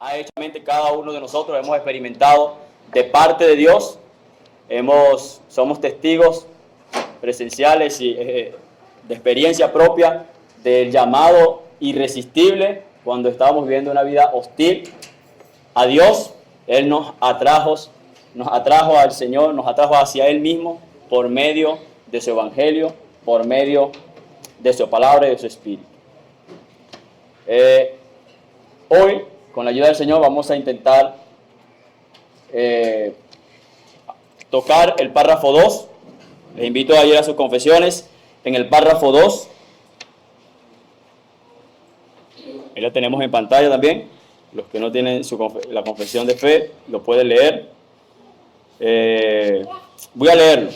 ha hecho cada uno de nosotros, hemos experimentado de parte de Dios, somos testigos presenciales y de experiencia propia del llamado irresistible cuando estábamos viviendo una vida hostil a Dios. Él nos atrajo al Señor, nos atrajo hacia Él mismo por medio de su evangelio, por medio de su palabra y de su espíritu. Hoy, con la ayuda del Señor, vamos a intentar tocar el párrafo 2. Les invito a ir a sus confesiones en el párrafo 2. Ahí la tenemos en pantalla también. Los que no tienen la confesión de fe lo pueden leer. Voy a leerlo.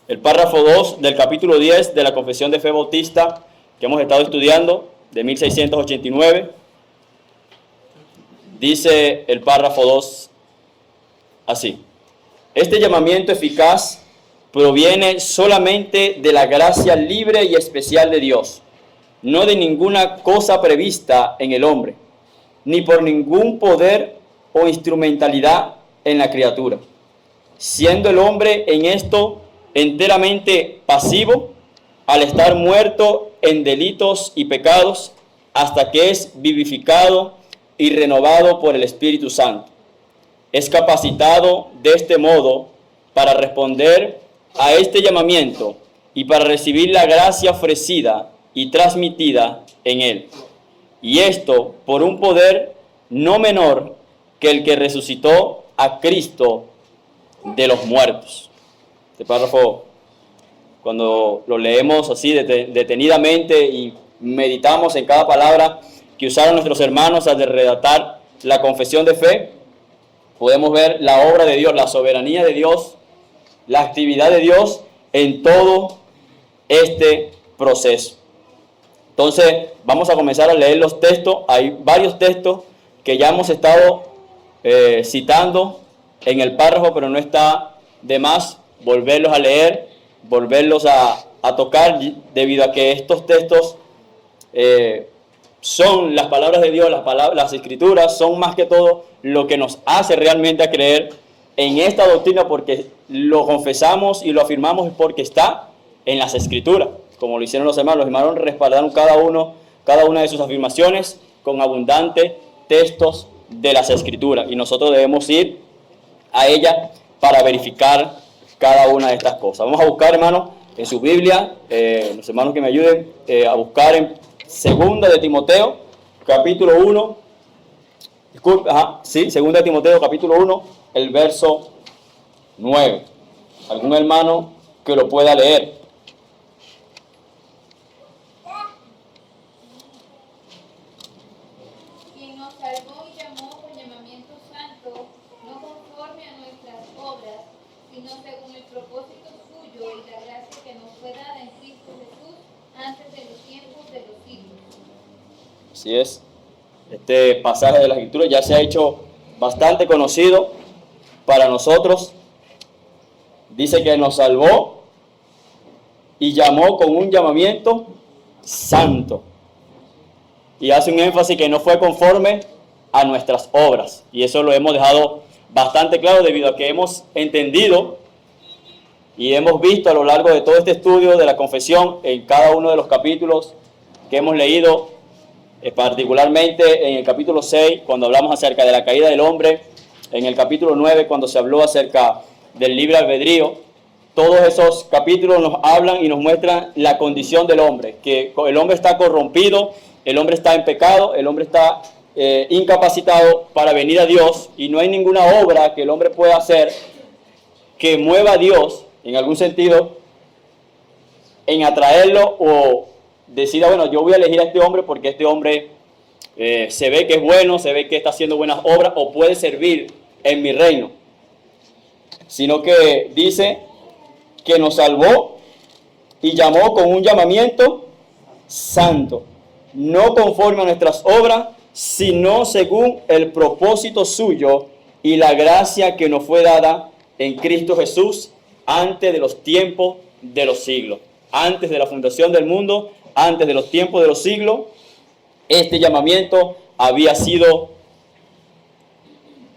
El párrafo 2 del capítulo 10 de la Confesión de Fe Bautista que hemos estado estudiando, de 1689. Dice el párrafo 2 así: este llamamiento eficaz proviene solamente de la gracia libre y especial de Dios, no de ninguna cosa prevista en el hombre, ni por ningún poder o instrumentalidad en la criatura, siendo el hombre en esto enteramente pasivo, al estar muerto en delitos y pecados, hasta que es vivificado y renovado por el Espíritu Santo. Es capacitado de este modo para responder a este llamamiento y para recibir la gracia ofrecida y transmitida en él. Y esto por un poder no menor que el que resucitó a Cristo de los muertos. Este párrafo, cuando lo leemos así detenidamente y meditamos en cada palabra que usaron nuestros hermanos al redactar la confesión de fe, podemos ver la obra de Dios, la soberanía de Dios, la actividad de Dios en todo este proceso. Entonces, vamos a comenzar a leer los textos. Hay varios textos que ya hemos estado citando en el párrafo, pero no está de más volverlos a leer, volverlos a tocar, debido a que estos textos son las palabras de Dios, las escrituras, son más que todo lo que nos hace realmente a creer en esta doctrina, porque lo confesamos y lo afirmamos porque está en las escrituras, como lo hicieron los hermanos respaldaron cada una de sus afirmaciones con abundantes textos de las escrituras, y nosotros debemos ir a ella para verificar cada una de estas cosas. Vamos a buscar, hermanos, en su Biblia, los hermanos que me ayuden a buscar en Segunda de Timoteo, capítulo 1, Segunda de Timoteo, capítulo 1, el verso 9. ¿Algún hermano que lo pueda leer? Quien nos salvó y llamó con llamamiento santo, no conforme a nuestras obras, sino según el propósito suyo y la gracia que nos fue dada en Cristo Jesús antes de los tiempos de los siglos. Así es. Este pasaje de la Escritura ya se ha hecho bastante conocido para nosotros. Dice que nos salvó y llamó con un llamamiento santo. Y hace un énfasis que no fue conforme a nuestras obras. Y eso lo hemos dejado bastante claro, debido a que hemos entendido y hemos visto a lo largo de todo este estudio de la confesión, en cada uno de los capítulos que hemos leído, particularmente en el capítulo 6, cuando hablamos acerca de la caída del hombre, en el capítulo 9, cuando se habló acerca del libre albedrío. Todos esos capítulos nos hablan y nos muestran la condición del hombre, que el hombre está corrompido, el hombre está en pecado, el hombre está incapacitado para venir a Dios, y no hay ninguna obra que el hombre pueda hacer que mueva a Dios, en algún sentido, en atraerlo o decida, bueno, yo voy a elegir a este hombre porque este hombre se ve que es bueno, se ve que está haciendo buenas obras o puede servir en mi reino. Sino que dice que nos salvó y llamó con un llamamiento santo, no conforme a nuestras obras, sino según el propósito suyo y la gracia que nos fue dada en Cristo Jesús antes de los tiempos de los siglos. Antes de la fundación del mundo, antes de los tiempos de los siglos, este llamamiento había sido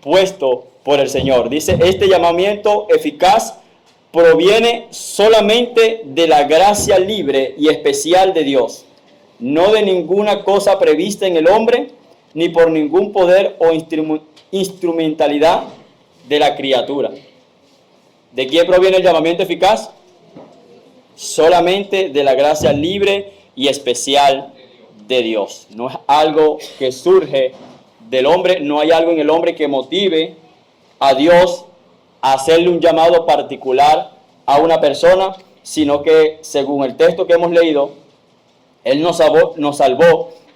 puesto por el Señor. Dice, este llamamiento eficaz proviene solamente de la gracia libre y especial de Dios, no de ninguna cosa prevista en el hombre, ni por ningún poder o instrumentalidad de la criatura. ¿De quién proviene el llamamiento eficaz? Solamente de la gracia libre y especial de Dios. No es algo que surge del hombre, no hay algo en el hombre que motive a Dios a hacerle un llamado particular a una persona, sino que según el texto que hemos leído, Él nos salvó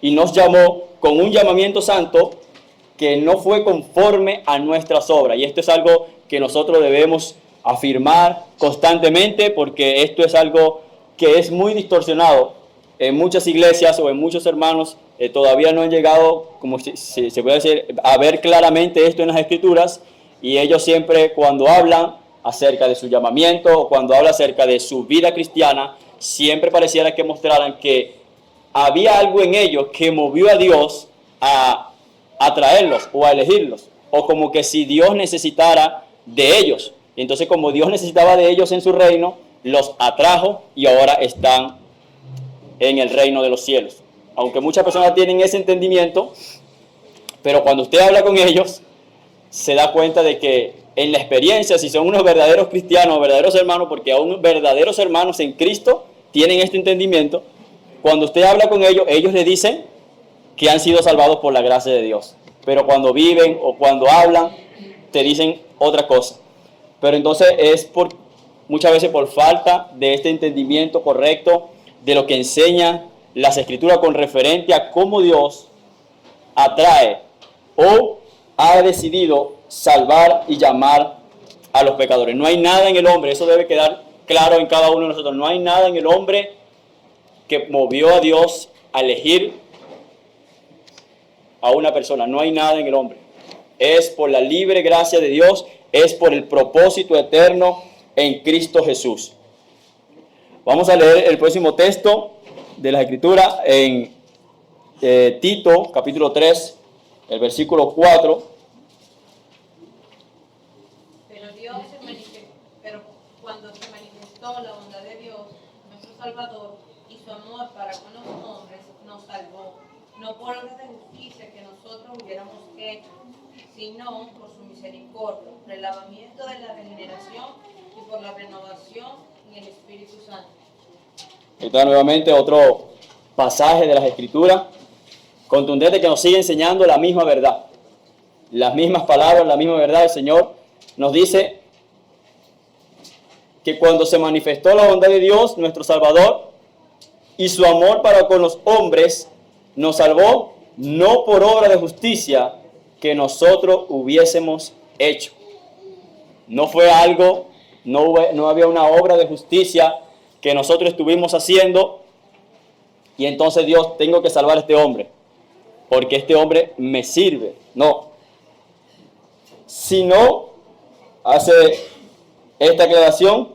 y nos llamó con un llamamiento santo que no fue conforme a nuestras obras. Y esto es algo que nosotros debemos afirmar constantemente, porque esto es algo que es muy distorsionado en muchas iglesias o en muchos hermanos. Todavía no han llegado, como se puede decir, a ver claramente esto en las Escrituras, y ellos siempre, cuando hablan acerca de su llamamiento o cuando hablan acerca de su vida cristiana, siempre pareciera que mostraran que había algo en ellos que movió a Dios a traerlos o a elegirlos, o como que si Dios necesitara de ellos. Y entonces, como Dios necesitaba de ellos en su reino, los atrajo y ahora están en el reino de los cielos. Aunque muchas personas tienen ese entendimiento, pero cuando usted habla con ellos, se da cuenta de que en la experiencia, si son unos verdaderos cristianos, verdaderos hermanos, porque aún verdaderos hermanos en Cristo tienen este entendimiento, cuando usted habla con ellos, ellos le dicen que han sido salvados por la gracia de Dios. Pero cuando viven o cuando hablan, te dicen otra cosa. Pero entonces es muchas veces por falta de este entendimiento correcto de lo que enseña las Escrituras con referente a cómo Dios atrae o ha decidido salvar y llamar a los pecadores. No hay nada en el hombre, eso debe quedar claro en cada uno de nosotros. No hay nada en el hombre que movió a Dios a elegir a una persona. No hay nada en el hombre. Es por la libre gracia de Dios, es por el propósito eterno en Cristo Jesús. Vamos a leer el próximo texto de la Escritura en Tito, capítulo 3, el versículo 4. Pero cuando se manifestó la bondad de Dios, nuestro Salvador, y su amor para con los hombres, nos salvó, no por obras de justicia que nosotros hubiéramos hecho, sino por su misericordia, por el lavamiento de la regeneración y por la renovación en el Espíritu Santo. Está nuevamente otro pasaje de las Escrituras contundente que nos sigue enseñando la misma verdad. Las mismas palabras, la misma verdad. El Señor nos dice que cuando se manifestó la bondad de Dios, nuestro Salvador, y su amor para con los hombres, nos salvó no por obra de justicia que nosotros hubiésemos hecho. No fue algo, no había una obra de justicia que nosotros estuvimos haciendo y entonces Dios, tengo que salvar a este hombre porque este hombre me sirve. No. Sino, hace esta aclaración,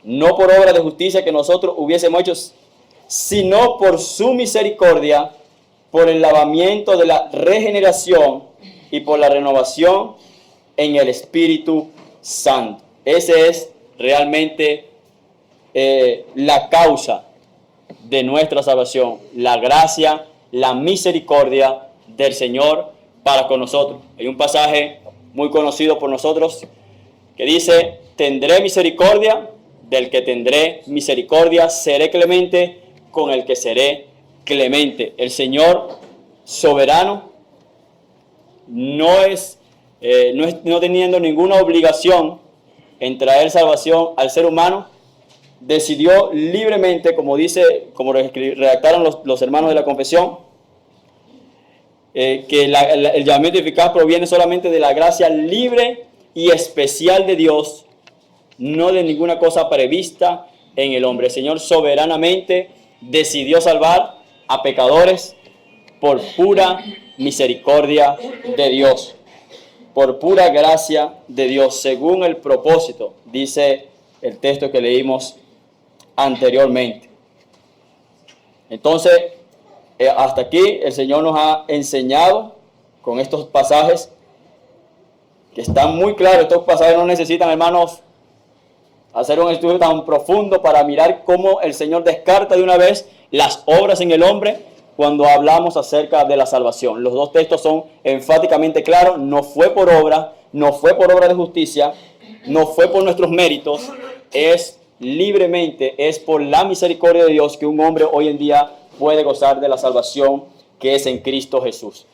no por obra de justicia que nosotros hubiésemos hecho, sino por su misericordia, por el lavamiento de la regeneración y por la renovación en el Espíritu Santo. Ese es realmente la causa de nuestra salvación, la gracia, la misericordia del Señor para con nosotros. Hay un pasaje muy conocido por nosotros que dice: tendré misericordia del que tendré misericordia, seré clemente con el que seré clemente. El Señor soberano no teniendo ninguna obligación en traer salvación al ser humano, decidió libremente, como redactaron los hermanos de la confesión, que el llamamiento eficaz proviene solamente de la gracia libre y especial de Dios, no de ninguna cosa prevista en el hombre. El Señor soberanamente decidió salvar a pecadores por pura misericordia de Dios, por pura gracia de Dios, según el propósito, dice el texto que leímos anteriormente. Entonces, hasta aquí el Señor nos ha enseñado con estos pasajes que están muy claros. Estos pasajes no necesitan, hermanos, hacer un estudio tan profundo para mirar cómo el Señor descarta de una vez las obras en el hombre cuando hablamos acerca de la salvación. Los dos textos son enfáticamente claros. No fue por obra, no fue por obra de justicia, no fue por nuestros méritos, es libremente, es por la misericordia de Dios que un hombre hoy en día puede gozar de la salvación que es en Cristo Jesús.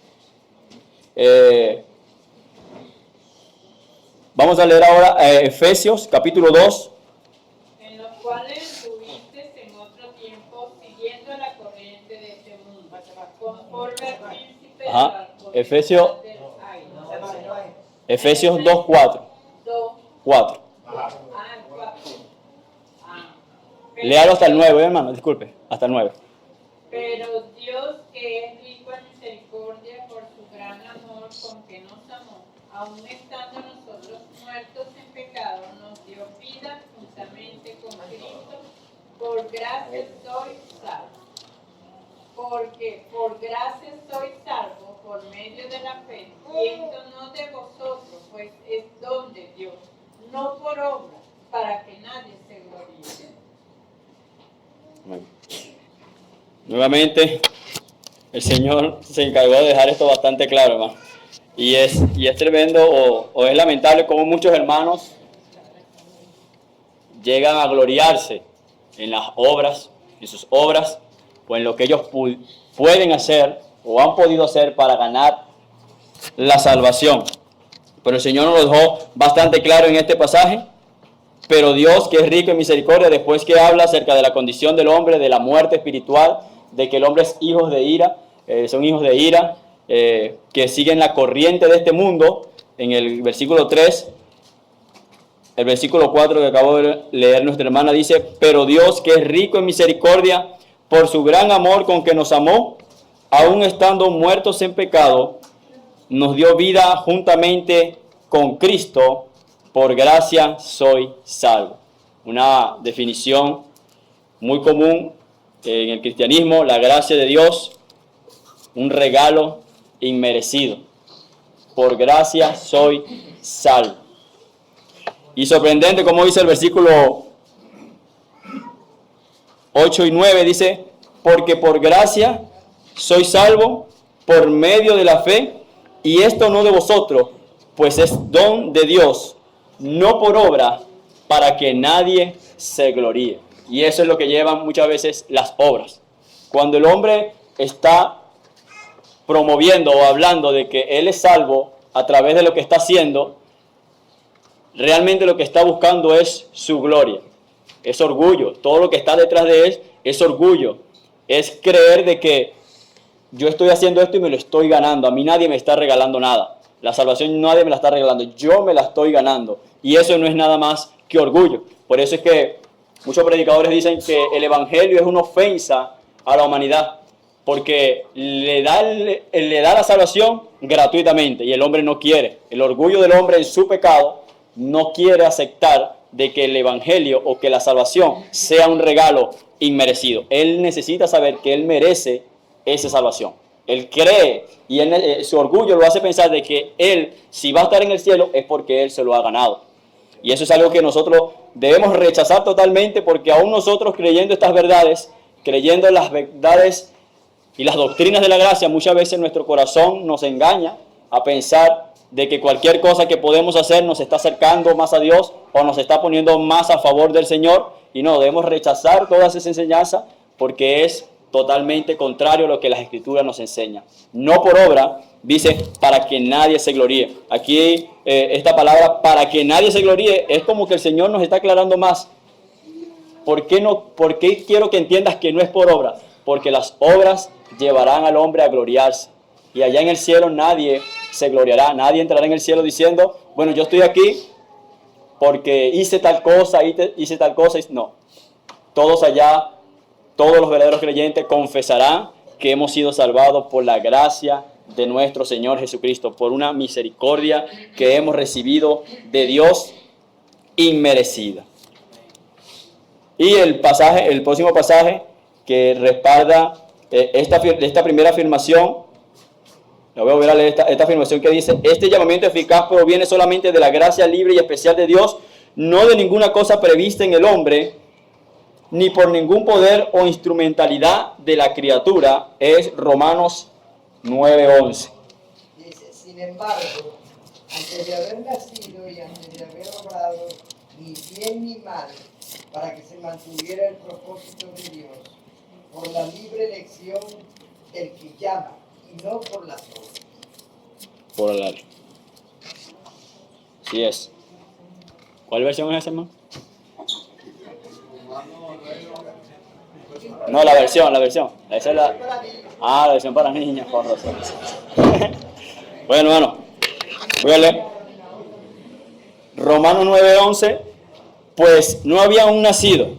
Vamos a leer ahora Efesios capítulo 2. En los cuales tuviste en otro tiempo siguiendo la corriente de este mundo, conforme al príncipe de Ajá. la potestad Efesios- del aire. Efesios 2, 4. 4. Ah, 4. Léalo hasta el 9, hermano, disculpe, hasta el 9. Pero Dios, que es rico en misericordia por su gran amor con que nos amó, aun estando nosotros muertos en pecado, nos dio vida juntamente con Cristo. Por gracia soy salvo. Porque por gracia soy salvo por medio de la fe. Y esto no de vosotros, pues es don de Dios, no por obra, para que nadie se gloríe. Bueno. Nuevamente, el Señor se encargó de dejar esto bastante claro, hermano. Y es tremendo o es lamentable cómo muchos hermanos llegan a gloriarse en las obras, en sus obras, o en lo que ellos pueden hacer o han podido hacer para ganar la salvación. Pero el Señor nos lo dejó bastante claro en este pasaje. Pero Dios, que es rico en misericordia, después que habla acerca de la condición del hombre, de la muerte espiritual, de que el hombre es hijos de ira, son hijos de ira, que siguen la corriente de este mundo, en el versículo 3, el versículo 4 que acabo de leer nuestra hermana dice: pero Dios, que es rico en misericordia, por su gran amor con que nos amó, aun estando muertos en pecado, nos dio vida juntamente con Cristo. Por gracia soy salvo. Una definición muy común en el cristianismo: la gracia de Dios, un regalo inmerecido. Por gracia soy salvo. Y sorprendente como dice el versículo 8 y 9, dice: porque por gracia soy salvo por medio de la fe, y esto no de vosotros, pues es don de Dios, no por obra, para que nadie se gloríe. Y eso es lo que llevan muchas veces las obras. Cuando el hombre está promoviendo o hablando de que él es salvo a través de lo que está haciendo, realmente lo que está buscando es su gloria, es orgullo. Todo lo que está detrás de él es orgullo, es creer de que yo estoy haciendo esto y me lo estoy ganando. A mí nadie me está regalando nada. La salvación nadie me la está regalando, yo me la estoy ganando. Y eso no es nada más que orgullo. Por eso es que muchos predicadores dicen que el evangelio es una ofensa a la humanidad, porque le da la salvación gratuitamente y el hombre no quiere. El orgullo del hombre en su pecado no quiere aceptar de que el evangelio o que la salvación sea un regalo inmerecido. Él necesita saber que él merece esa salvación. Él cree y su orgullo lo hace pensar de que él, si va a estar en el cielo, es porque él se lo ha ganado. Y eso es algo que nosotros debemos rechazar totalmente, porque aún nosotros, creyendo estas verdades, creyendo en las verdades y las doctrinas de la gracia, muchas veces nuestro corazón nos engaña a pensar de que cualquier cosa que podemos hacer nos está acercando más a Dios o nos está poniendo más a favor del Señor. Y no, debemos rechazar todas esas enseñanzas, porque es totalmente contrario a lo que las Escrituras nos enseñan. No por obra, dice, para que nadie se gloríe. Aquí esta palabra, para que nadie se gloríe, es como que el Señor nos está aclarando más. ¿Por qué quiero que entiendas que no es por obra? Porque las obras llevarán al hombre a gloriarse. Y allá en el cielo nadie se gloriará. Nadie entrará en el cielo diciendo: bueno, yo estoy aquí porque hice tal cosa, hice tal cosa. No. Todos allá, todos los verdaderos creyentes confesarán que hemos sido salvados por la gracia de nuestro Señor Jesucristo, por una misericordia que hemos recibido de Dios inmerecida. Y el próximo pasaje que respalda esta primera afirmación. La voy a volver a leer esta afirmación que dice: este llamamiento eficaz proviene solamente de la gracia libre y especial de Dios, no de ninguna cosa prevista en el hombre, ni por ningún poder o instrumentalidad de la criatura. Es Romanos 9:11. Dice: sin embargo, antes de haber nacido y antes de haber obrado ni bien ni mal, para que se mantuviera el propósito de Dios, por la libre elección del que llama, y no por las obras. Por la ley. Así es. ¿Cuál versión es esa, hermano? No, la versión. Esa es la versión para niños, por razón. Bueno, hermano, voy a leer. Romanos 9:11. Pues no había aún nacido.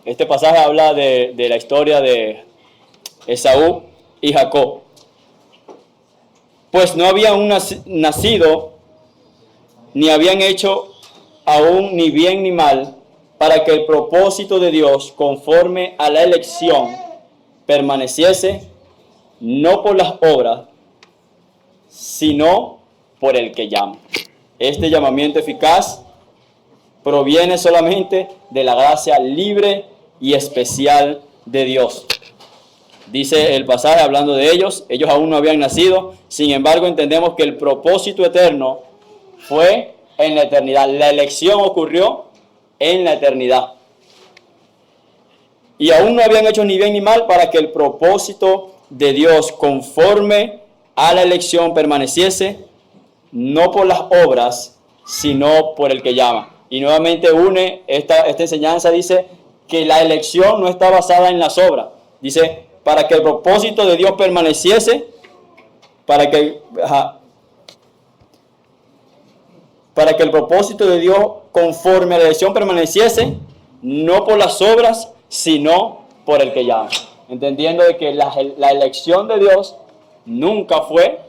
Este pasaje habla de la historia de Esaú y Jacob. Pues no había aún nacido, ni habían hecho aún ni bien ni mal, para que el propósito de Dios, conforme a la elección, permaneciese no por las obras, sino por el que llama. Este llamamiento eficaz proviene solamente de la gracia libre y especial de Dios. Dice el pasaje hablando de ellos aún no habían nacido, sin embargo entendemos que el propósito eterno fue en la eternidad. La elección ocurrió en la eternidad. Y aún no habían hecho ni bien ni mal, para que el propósito de Dios conforme a la elección permaneciese, no por las obras, sino por el que llama. Y nuevamente une esta enseñanza, dice que la elección no está basada en las obras. Dice, para que el propósito de Dios permaneciese, para que el propósito de Dios conforme a la elección permaneciese, no por las obras, sino por el que llama. Entendiendo de que la elección de Dios nunca fue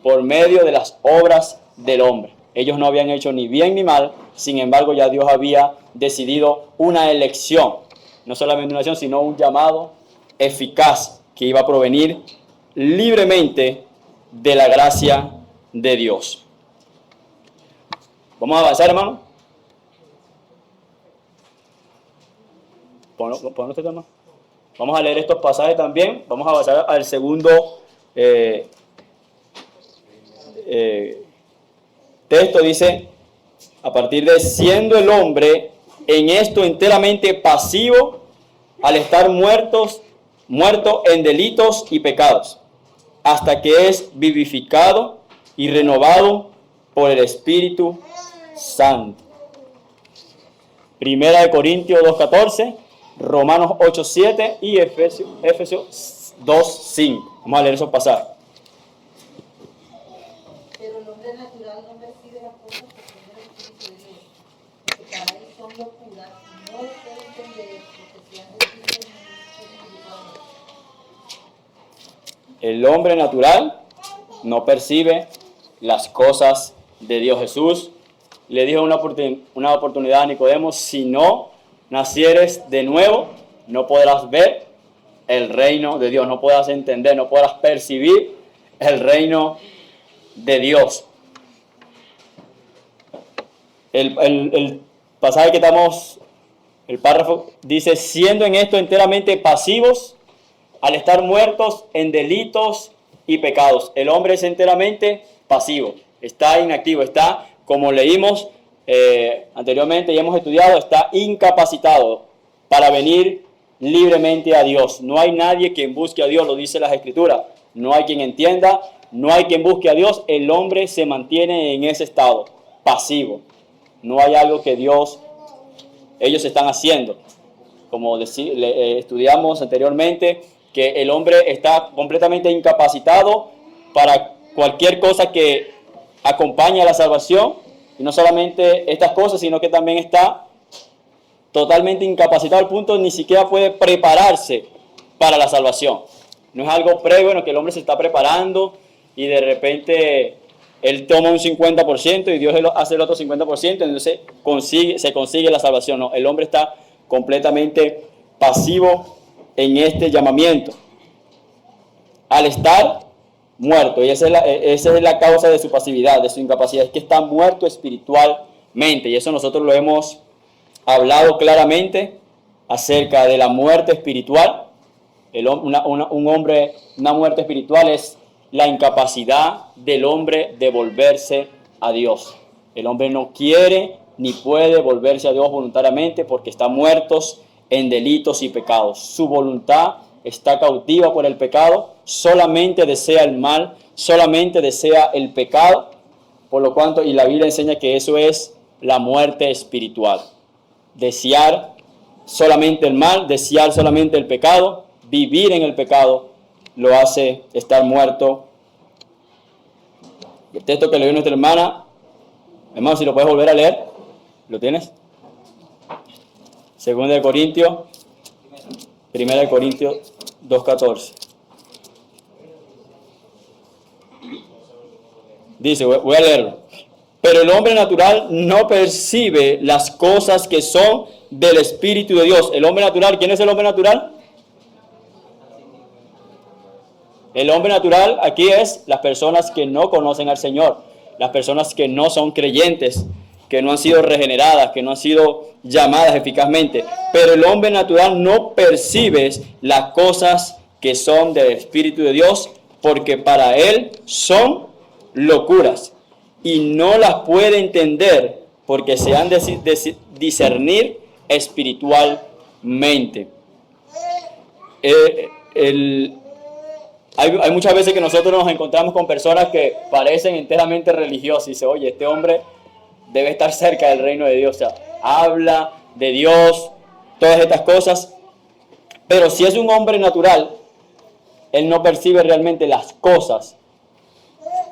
por medio de las obras del hombre. Ellos no habían hecho ni bien ni mal, sin embargo ya Dios había decidido una elección, no solamente una elección, sino un llamado eficaz que iba a provenir libremente de la gracia de Dios. Vamos a avanzar, hermano. Ponlo usted, hermano. Vamos a leer estos pasajes también. Vamos a avanzar al segundo texto. Dice, a partir de: siendo el hombre en esto enteramente pasivo, al estar muerto en delitos y pecados, hasta que es vivificado y renovado por el Espíritu Santo. Primera de Corintios 2:14, Romanos 8:7 y Efesios 2:5. Vamos a leer esos pasajes. Pero el hombre natural no percibe las cosas que son del Espíritu de Dios, porque para él son locuras, y no lo puede entender, porque se han recibido en el espiritual. El hombre natural no percibe las cosas de Dios. Jesús le dijo una oportunidad a Nicodemo: si no nacieres de nuevo, no podrás ver el reino de Dios, no podrás entender, no podrás percibir el reino de Dios. El pasaje que estamos, el párrafo dice: siendo en esto enteramente pasivos, al estar muertos en delitos y pecados. El hombre es enteramente pasivo, está inactivo, está, como leímos anteriormente y hemos estudiado, está incapacitado para venir libremente a Dios. No hay nadie quien busque a Dios, lo dice las Escrituras. No hay quien entienda, no hay quien busque a Dios. El hombre se mantiene en ese estado, pasivo. No hay algo que ellos están haciendo. Como estudiamos anteriormente, que el hombre está completamente incapacitado para cualquier cosa que acompañe a la salvación. Y no solamente estas cosas, sino que también está totalmente incapacitado al punto ni siquiera puede prepararse para la salvación. No es algo previo en lo que el hombre se está preparando y de repente él toma un 50% y Dios hace el otro 50%, entonces se consigue la salvación. No, el hombre está completamente pasivo en este llamamiento. Al estar muerto, y esa es la causa de su pasividad, de su incapacidad, es que está muerto espiritualmente, y eso nosotros lo hemos hablado claramente acerca de la muerte espiritual. Una muerte espiritual es la incapacidad del hombre de volverse a Dios. El hombre no quiere ni puede volverse a Dios voluntariamente porque está muerto en delitos y pecados. Su voluntad está cautiva por el pecado, solamente desea el mal, solamente desea el pecado, por lo cual, y la Biblia enseña que eso es la muerte espiritual. Desear solamente el mal, desear solamente el pecado, vivir en el pecado, lo hace estar muerto. El texto que leyó nuestra hermana, hermano, si lo puedes volver a leer, ¿lo tienes? 2 de Corintios, 1 de Corintios 2:14. Dice, voy a leerlo. Pero el hombre natural no percibe las cosas que son del Espíritu de Dios. El hombre natural, ¿quién es el hombre natural? El hombre natural aquí es las personas que no conocen al Señor, las personas que no son creyentes, que no han sido regeneradas, que no han sido llamadas eficazmente. Pero el hombre natural no percibe las cosas que son del Espíritu de Dios, porque para él son locuras y no las puede entender porque se han de discernir espiritualmente. Hay muchas veces que nosotros nos encontramos con personas que parecen enteramente religiosas y dicen, oye, este hombre debe estar cerca del reino de Dios, o sea, habla de Dios, todas estas cosas, pero si es un hombre natural, él no percibe realmente las cosas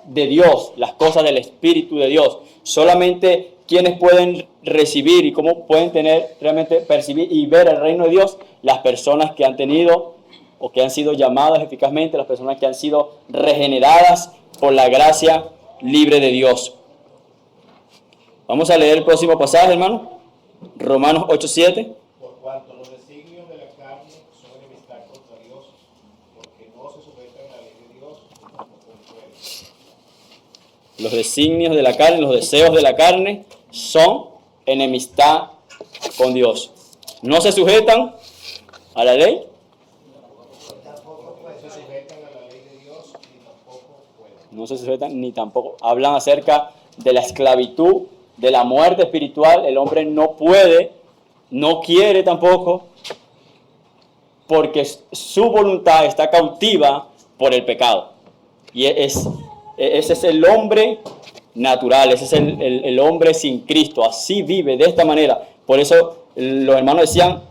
de Dios, las cosas del Espíritu de Dios. Solamente quienes pueden recibir y cómo pueden tener realmente percibir y ver el reino de Dios, las personas que han tenido o que han sido llamadas eficazmente, las personas que han sido regeneradas por la gracia libre de Dios. Vamos a leer el próximo pasaje, hermano. Romanos 8:7. Por cuanto los designios de la carne son enemistad contra Dios, porque no se sujetan a la ley de Dios, ni tampoco pueden. Los designios de la carne, los deseos de la carne son enemistad con Dios. No se sujetan a la ley. No se sujetan ni tampoco. Hablan acerca de la esclavitud, de la muerte espiritual. El hombre no puede, no quiere tampoco, porque su voluntad está cautiva por el pecado. Y ese es el hombre natural, ese es el hombre sin Cristo. Así vive, de esta manera. Por eso los hermanos decían,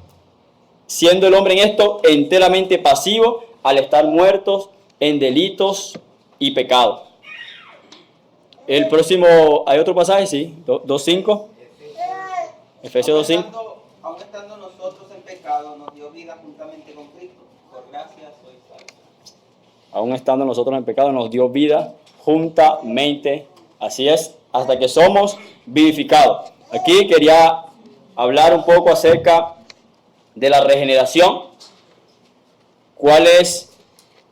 siendo el hombre en esto enteramente pasivo, al estar muertos en delitos y pecado. El próximo, ¿hay otro pasaje? Sí, 2:5. Efesios 2:5. Aun estando nosotros en pecado, nos dio vida juntamente con Cristo. Por gracia sois salvos. Aun estando nosotros en pecado, nos dio vida juntamente. Así es, hasta que somos vivificados. Aquí quería hablar un poco acerca de la regeneración. ¿Cuál es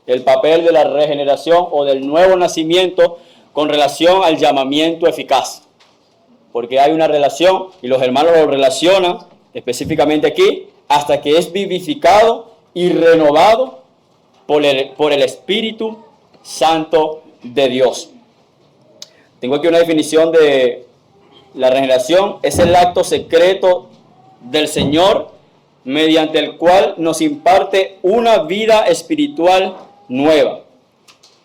el papel de la regeneración o del nuevo nacimiento con relación al llamamiento eficaz? Porque hay una relación y los hermanos lo relacionan específicamente aquí hasta que es vivificado y renovado por el Espíritu Santo de Dios. Tengo aquí una definición de la regeneración. Es el acto secreto del Señor mediante el cual nos imparte una vida espiritual nueva.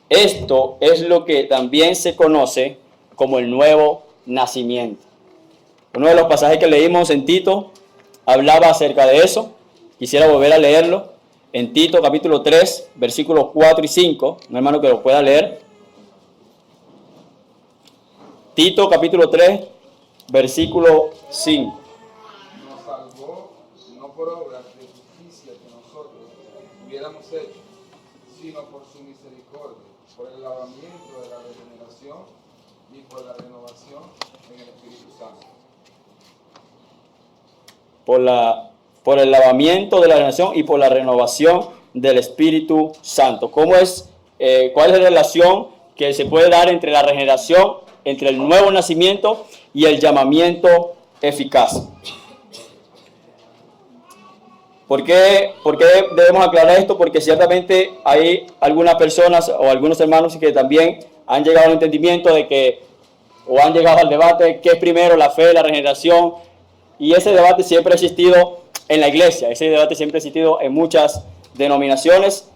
Esto es lo que también se conoce como el nuevo nacimiento. Uno de los pasajes que leímos en Tito hablaba acerca de eso. Quisiera volver a leerlo. En Tito capítulo 3, versículos 4 y 5. Un hermano que lo pueda leer. Tito capítulo 3, versículo 5. Nos salvó no por obras de justicia que nosotros hubiéramos hecho, sino por su misericordia, por el lavamiento de la regeneración y por la renovación en el Espíritu Santo. Por la por el lavamiento de la regeneración y por la renovación del Espíritu Santo. ¿Cuál es la relación que se puede dar entre la regeneración, entre el nuevo nacimiento y el llamamiento eficaz? ¿Por qué debemos aclarar esto? Porque ciertamente hay algunas personas o algunos hermanos que también han llegado al entendimiento de que, o han llegado al debate de qué es primero, la fe, la regeneración, y ese debate siempre ha existido en la iglesia, ese debate siempre ha existido en muchas denominaciones,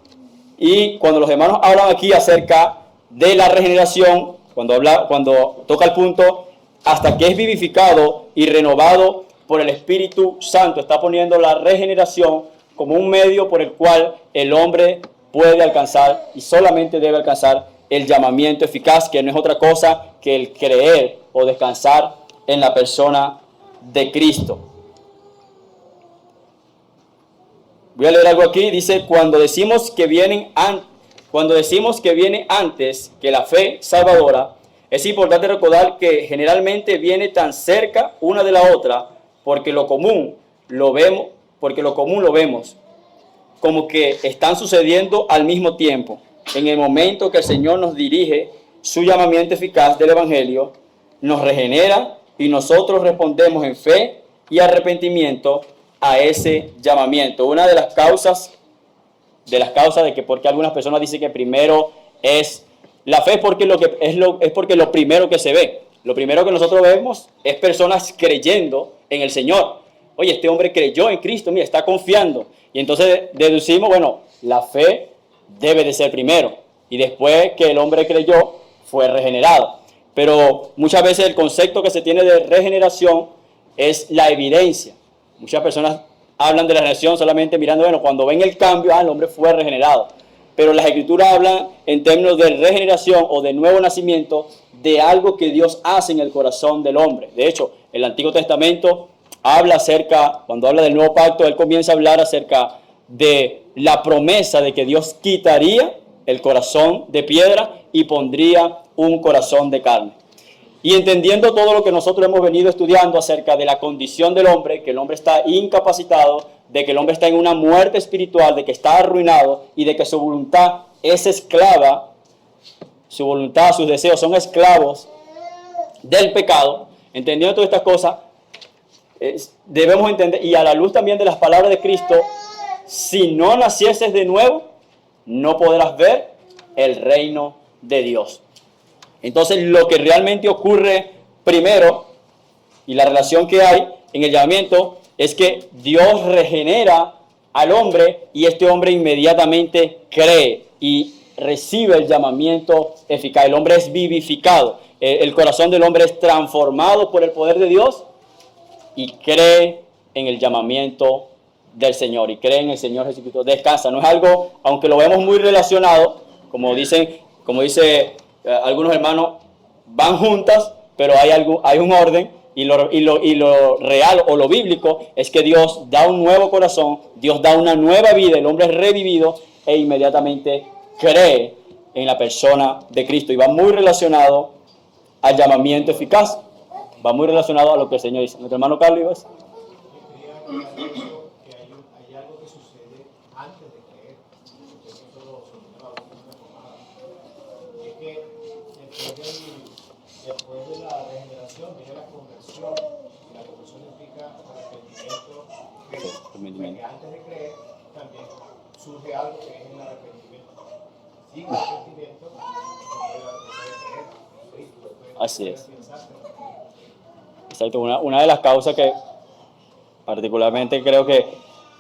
y cuando los hermanos hablan aquí acerca de la regeneración, cuando toca el punto, hasta que es vivificado y renovado por el Espíritu Santo, está poniendo la regeneración como un medio por el cual el hombre puede alcanzar y solamente debe alcanzar el llamamiento eficaz, que no es otra cosa que el creer o descansar en la persona de Cristo. Voy a leer algo aquí, dice, cuando decimos que viene antes que la fe salvadora, es importante recordar que generalmente viene tan cerca una de la otra porque lo común lo vemos como que están sucediendo al mismo tiempo. En el momento que el Señor nos dirige su llamamiento eficaz del Evangelio, nos regenera y nosotros respondemos en fe y arrepentimiento a ese llamamiento. Una de las causas de que porque algunas personas dicen que primero es la fe, porque es porque lo primero que se ve. Lo primero que nosotros vemos es personas creyendo en el Señor. Oye, este hombre creyó en Cristo, mira, está confiando. Y entonces deducimos, bueno, la fe debe de ser primero. Y después que el hombre creyó, fue regenerado. Pero muchas veces el concepto que se tiene de regeneración es la evidencia. Muchas personas hablan de la regeneración solamente mirando, bueno, cuando ven el cambio, el hombre fue regenerado. Pero las Escrituras hablan en términos de regeneración o de nuevo nacimiento de algo que Dios hace en el corazón del hombre. De hecho, el Antiguo Testamento cuando habla del nuevo pacto, él comienza a hablar acerca de la promesa de que Dios quitaría el corazón de piedra y pondría un corazón de carne. Y entendiendo todo lo que nosotros hemos venido estudiando acerca de la condición del hombre, que el hombre está incapacitado, de que el hombre está en una muerte espiritual, de que está arruinado y de que su voluntad es esclava, su voluntad, sus deseos son esclavos del pecado, entendiendo todas estas cosas, debemos entender, y a la luz también de las palabras de Cristo, si no nacieses de nuevo, no podrás ver el reino de Dios. Entonces, lo que realmente ocurre primero, y la relación que hay en el llamamiento, es que Dios regenera al hombre y este hombre inmediatamente cree y recibe el llamamiento eficaz. El hombre es vivificado. El corazón del hombre es transformado por el poder de Dios y cree en el llamamiento del Señor y cree en el Señor Jesucristo. Descansa. No es algo, aunque lo vemos muy relacionado, como dice algunos hermanos, van juntas, pero hay un orden. Y lo real o lo bíblico es que Dios da un nuevo corazón, Dios da una nueva vida, el hombre es revivido e inmediatamente cree en la persona de Cristo. Y va muy relacionado al llamamiento eficaz, va muy relacionado a lo que el Señor dice. Nuestro hermano Carlos, ¿ibas? Que hay algo que sucede antes de creer. Es que después de la regeneración viene la conversión. Y la conversión implica arrepentimiento. Porque antes de creer también surge algo que es el arrepentimiento. Sin arrepentimiento no puede creer. Así es. Exacto. Una de las causas que particularmente creo que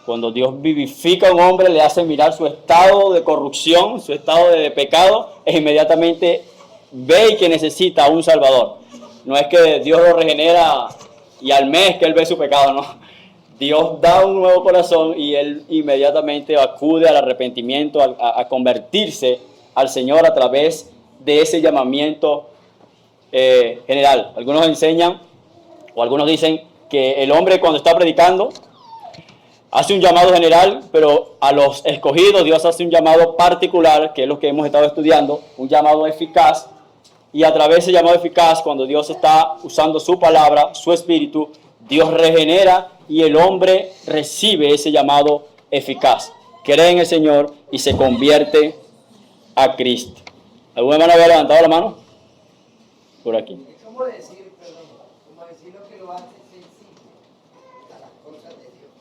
cuando Dios vivifica a un hombre, le hace mirar su estado de corrupción, su estado de pecado, e inmediatamente ve que necesita a un Salvador. No es que Dios lo regenera y al mes que él ve su pecado, no. Dios da un nuevo corazón y él inmediatamente acude al arrepentimiento, a convertirse al Señor a través de ese llamamiento general. Algunos enseñan o algunos dicen que el hombre cuando está predicando hace un llamado general, pero a los escogidos Dios hace un llamado particular, que es lo que hemos estado estudiando, un llamado eficaz. Y a través de ese llamado eficaz, cuando Dios está usando su palabra, su espíritu, Dios regenera y el hombre recibe ese llamado eficaz. Cree en el Señor y se convierte a Cristo. ¿Algún hermano había levantado la mano? Por aquí. Es como decir, perdón, como decir lo que lo hace sensible a las cosas de Dios.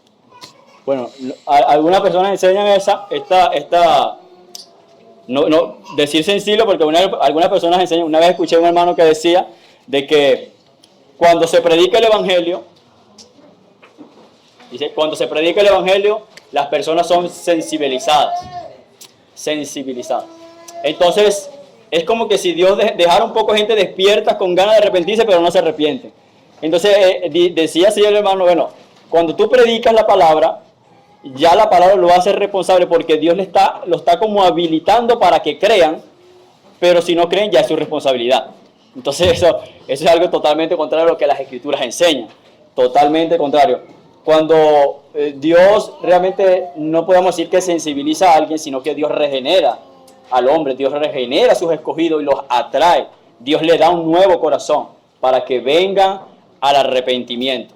Bueno, algunas personas enseñan no decir sensible, porque algunas personas enseñan. Una vez escuché a un hermano que decía de que cuando se predica el Evangelio, dice, cuando se predica el Evangelio, las personas son sensibilizadas. Entonces, es como que si Dios dejara un poco gente despierta con ganas de arrepentirse, pero no se arrepiente. Entonces, decía así el hermano, bueno, cuando tú predicas la palabra, ya la palabra lo hace responsable porque Dios lo está como habilitando para que crean, pero si no creen ya es su responsabilidad. Entonces eso es algo totalmente contrario a lo que las Escrituras enseñan, totalmente contrario. Cuando Dios realmente no podemos decir que sensibiliza a alguien, sino que Dios regenera al hombre, Dios regenera a sus escogidos y los atrae. Dios le da un nuevo corazón para que vengan al arrepentimiento.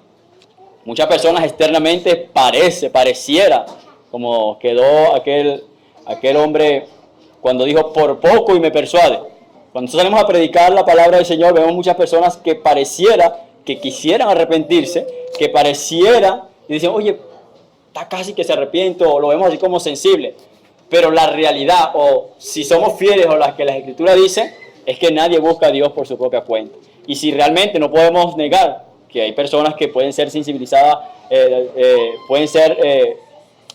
Muchas personas externamente pareciera, como quedó aquel hombre cuando dijo, por poco y me persuade. Cuando nosotros salimos a predicar la palabra del Señor, vemos muchas personas que pareciera que quisieran arrepentirse, que pareciera, y dicen, oye, está casi que se arrepiente, o lo vemos así como sensible. Pero la realidad, o si somos fieles a las que la Escritura dice, es que nadie busca a Dios por su propia cuenta. Y si realmente no podemos negar que hay personas que pueden ser sensibilizadas, pueden ser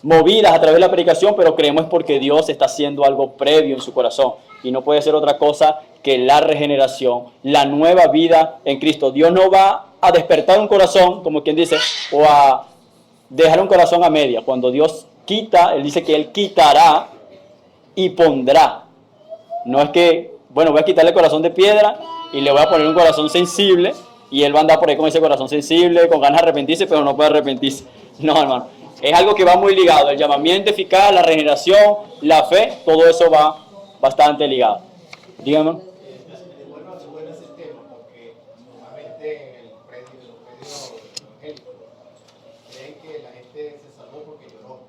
movidas a través de la predicación, pero creemos es porque Dios está haciendo algo previo en su corazón. Y no puede ser otra cosa que la regeneración, la nueva vida en Cristo. Dios no va a despertar un corazón, como quien dice, o a dejar un corazón a media. Cuando Dios quita, Él dice que Él quitará y pondrá. No es que, bueno, voy a quitarle el corazón de piedra y le voy a poner un corazón sensible, y él va a andar por ahí con ese corazón sensible, con ganas de arrepentirse, pero no puede arrepentirse. No, hermano. Es algo que va muy ligado. El llamamiento eficaz, la regeneración, la fe, todo eso va bastante ligado. Dígame. Bueno ese tema, porque normalmente en los predios evangélicos creen que la gente se salvó porque lloró.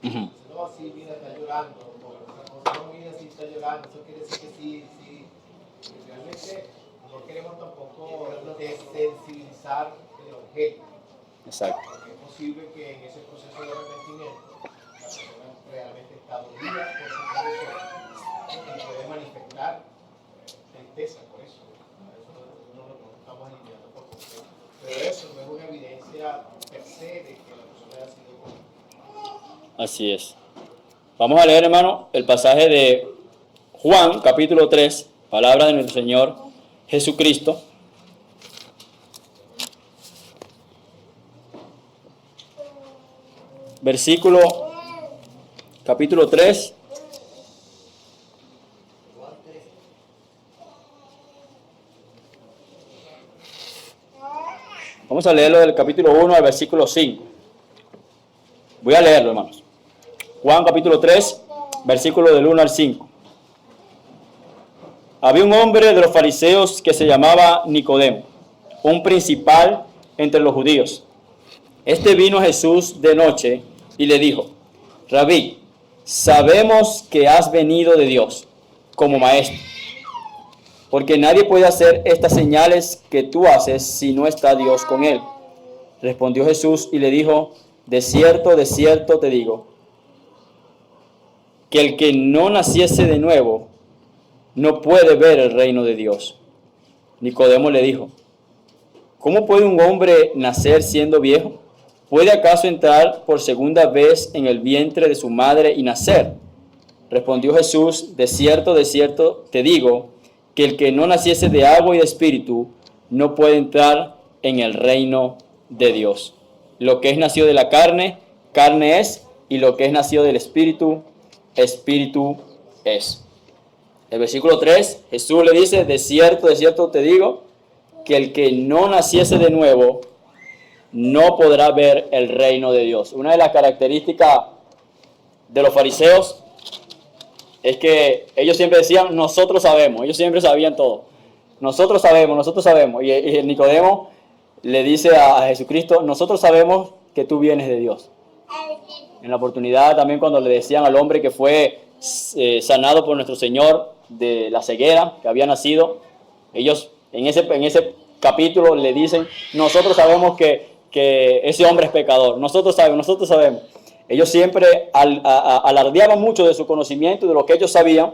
No, sí, mira, está llorando. No, mira, sí, está llorando. Eso quiere decir que sí. Realmente no queremos tampoco desensibilizar el evangelio. Exacto. Porque es posible que en ese proceso de arrepentimiento la persona realmente está dolida por su condición y puede manifestar tristeza por eso. Eso no lo estamos alineando por completo. Pero eso no es una evidencia per se de que la persona haya sido condenada. Así es. Vamos a leer, hermano, el pasaje de Juan, capítulo 3, palabra de nuestro Señor Jesucristo. Capítulo 3. Vamos a leerlo del capítulo 1 al versículo 5. Voy a leerlo, hermanos. Juan capítulo 3, versículo del 1 al 5. Había un hombre de los fariseos que se llamaba Nicodemo, un principal entre los judíos. Este vino a Jesús de noche y le dijo: Rabí, sabemos que has venido de Dios como maestro, porque nadie puede hacer estas señales que tú haces si no está Dios con él. Respondió Jesús y le dijo: de cierto te digo, que el que no naciese de nuevo no puede ver el reino de Dios. Nicodemo le dijo: ¿cómo puede un hombre nacer siendo viejo? ¿Puede acaso entrar por segunda vez en el vientre de su madre y nacer? Respondió Jesús: de cierto te digo, que el que no naciese de agua y de espíritu no puede entrar en el reino de Dios. Lo que es nacido de la carne, carne es, y lo que es nacido del espíritu, espíritu es. El versículo 3, Jesús le dice: de cierto te digo, que el que no naciese de nuevo no podrá ver el reino de Dios. Una de las características de los fariseos es que ellos siempre decían: nosotros sabemos. Ellos siempre sabían todo. Nosotros sabemos. Y Nicodemo le dice a Jesucristo, nosotros sabemos que tú vienes de Dios. En la oportunidad también cuando le decían al hombre que fue sanado por nuestro Señor de la ceguera que había nacido, ellos en ese capítulo le dicen, nosotros sabemos que ese hombre es pecador, nosotros sabemos. Ellos siempre alardeaban mucho de su conocimiento y de lo que ellos sabían.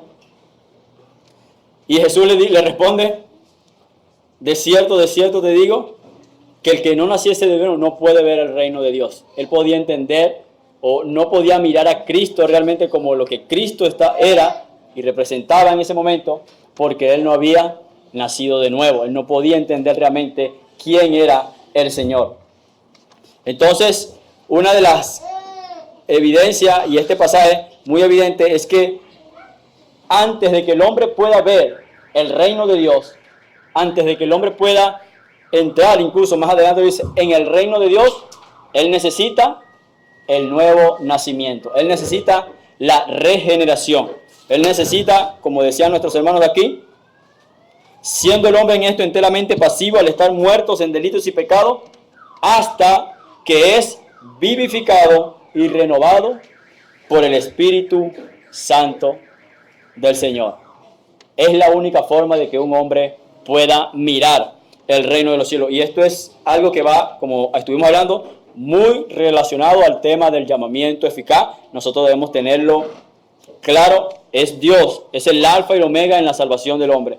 Y Jesús le responde, de cierto te digo, que el que no naciese de nuevo no puede ver el reino de Dios. Él podía entender o no podía mirar a Cristo realmente como lo que Cristo era y representaba en ese momento, porque él no había nacido de nuevo. Él no podía entender realmente quién era el Señor. Entonces, una de las evidencias, y este pasaje muy evidente, es que antes de que el hombre pueda ver el reino de Dios, antes de que el hombre pueda entrar, incluso más adelante dice, en el reino de Dios, él necesita el nuevo nacimiento. Él necesita la regeneración. Él necesita, como decían nuestros hermanos de aquí, siendo el hombre en esto enteramente pasivo al estar muertos en delitos y pecados, hasta que es vivificado y renovado por el Espíritu Santo del Señor. Es la única forma de que un hombre pueda mirar el reino de los cielos. Y esto es algo que va, como estuvimos hablando, muy relacionado al tema del llamamiento eficaz. Nosotros debemos tenerlo claro. Es Dios, es el alfa y el omega en la salvación del hombre.